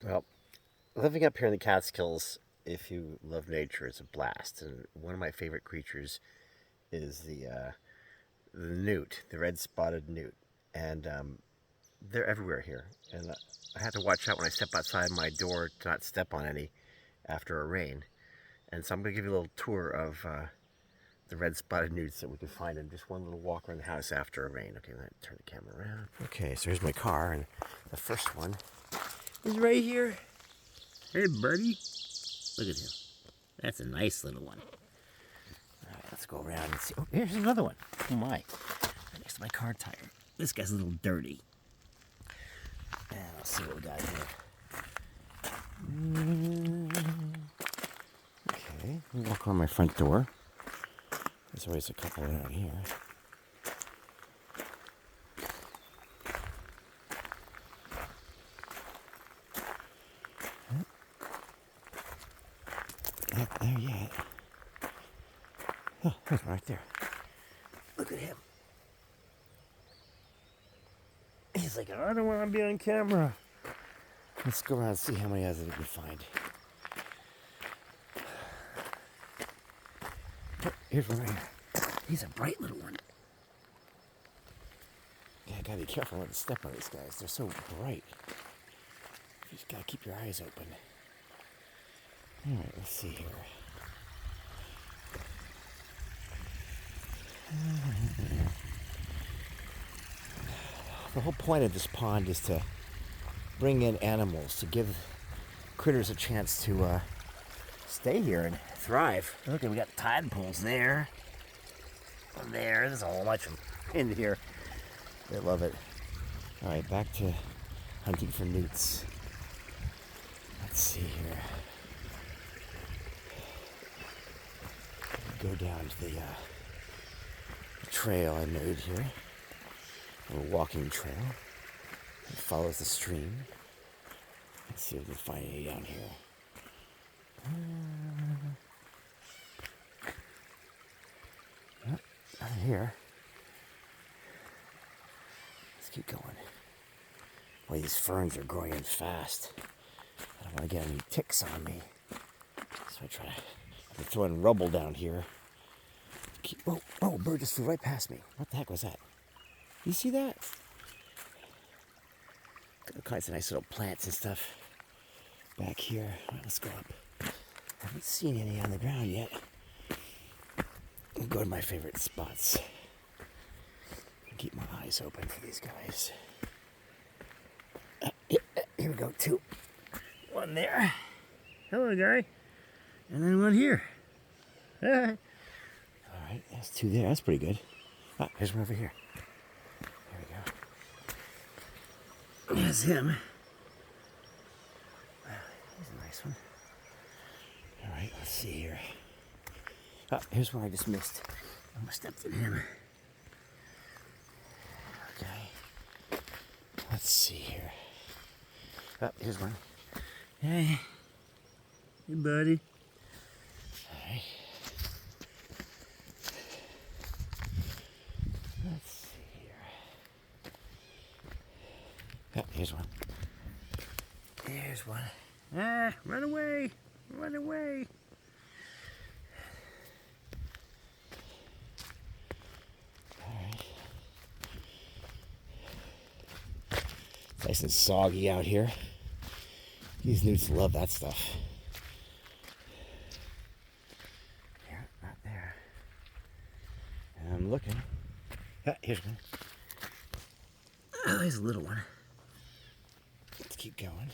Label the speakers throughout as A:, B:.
A: Well, living up here in the Catskills, if you love nature, is a blast. And one of my favorite creatures is the newt, the red-spotted newt, and they're everywhere here. And I have to watch out when I step outside my door to not step on any after a rain. And so I'm going to give you a little tour of the red-spotted newts that we can find in just one little walk around the house after a rain. Okay, let me turn the camera around. Okay, so here's my car, and the first one is right here. Hey, buddy. Look at him. That's a nice little one. All right, let's go around and see. Oh, here's another one. Oh, my. Right next to my car tire. This guy's a little dirty. And let's see what we got here. Okay, walk around my front door. There's always a couple around here. Not there yet. Oh, there's one right there. Look at him. He's like, I don't want to be on camera. Let's go around and see how many others we can find. Oh, here's one right here. He's a bright little one. Yeah, I gotta be careful not to step on these guys. They're so bright. You just gotta keep your eyes open. Alright, let's see here. The whole point of this pond is to bring in animals, to give critters a chance to stay here and thrive. Look, we got tide pools there. There's a whole bunch of them in here. They love it. Alright, back to hunting for newts. Let's see here. Go down to the trail I made here. A walking trail. It follows the stream. Let's see if we can find any down here. Nothing here. Let's keep going. Boy, these ferns are growing in fast. I don't want to get any ticks on me. So I try to throw in rubble down here. Oh, a bird just flew right past me. What the heck was that? You see that? Got all kinds of nice little plants and stuff back here. All right, let's go up. I haven't seen any on the ground yet. I'll go to my favorite spots. Keep my eyes open for these guys. Here we go, two. One there. Hello, guy. And then one here. All right, that's two there. That's pretty good. Ah, here's one over here. There we go. There's him. He's a nice one. All right, let's see here. Ah, here's one I just missed. I almost stepped in him. Okay. Let's see here. Ah, here's one. Hey. Hey, buddy. All right. Let's see here. Ah, here's one. Here's one. Ah, run away. Run away. It's nice and soggy out here. These newts love that stuff. Yeah, not there. And I'm looking. Ah, here's one. Oh, there's a little one. Let's keep going.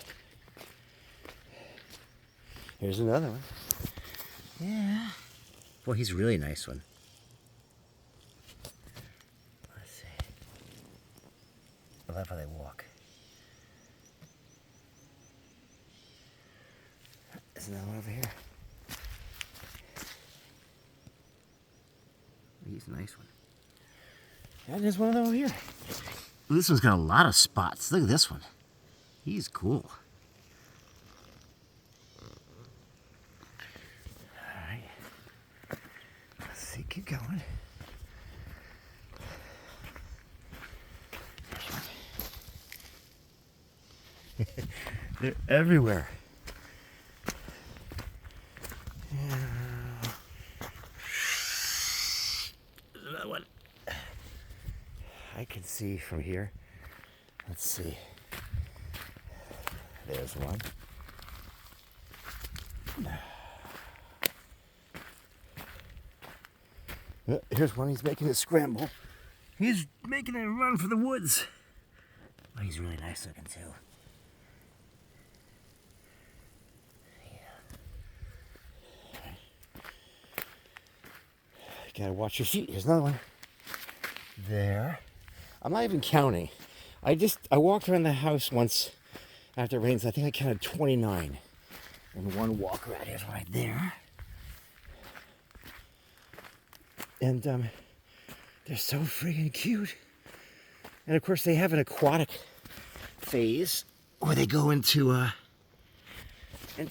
A: Here's another one. Yeah. Boy, he's a really nice one. Let's see. I love how they walk. There's another one over here. He's a nice one. Yeah, there's one over here. Well, this one's got a lot of spots. Look at this one. He's cool. All right. Let's see, keep going. They're everywhere. Yeah. There's another one. I can see from here. Let's see. There's one. Here's one. He's making a scramble. He's making a run for the woods. Oh, he's really nice looking too. Gotta watch your feet. Here's another one. There. I'm not even counting. I walked around the house once after it rains. I think I counted 29. And one walk around is right there. And they're so friggin' cute. And of course they have an aquatic phase where they go into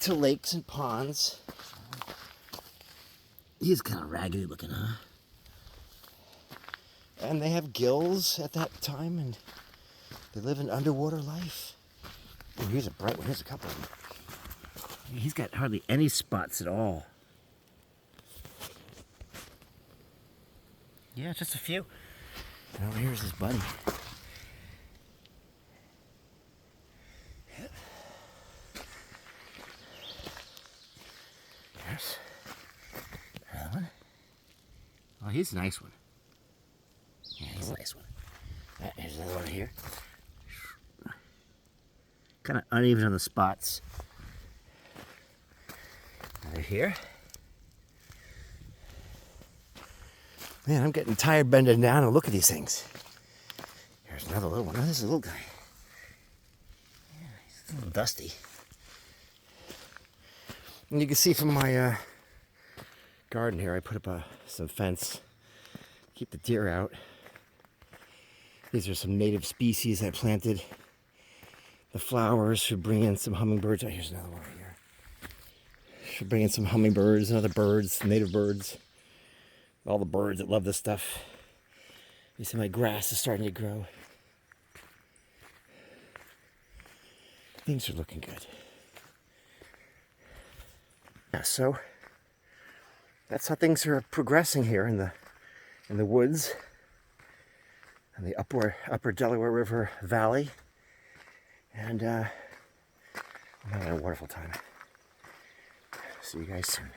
A: lakes and ponds. He's kind of raggedy looking, huh? And they have gills at that time, and they live an underwater life. Oh, here's a bright one. Here's a couple of them. He's got hardly any spots at all. Yeah, just a few. And over here's his buddy. There's another one. Oh, he's a nice one. Yeah, he's a nice one. Here's another one here. Kind of uneven on the spots. Another here. Man, I'm getting tired bending down and look at these things. Here's another little one. Oh, this is a little guy. Yeah, he's a little dusty. And you can see from my garden here, I put up some fence, keep the deer out. These are some native species I planted. The flowers should bring in some hummingbirds. Oh, here's another one right here. Should bring in some hummingbirds and other birds, native birds. All the birds that love this stuff. You see my grass is starting to grow. Things are looking good. Yeah, so that's how things are progressing here in the woods, in the upper Delaware River Valley, and I'm having a wonderful time. See you guys soon.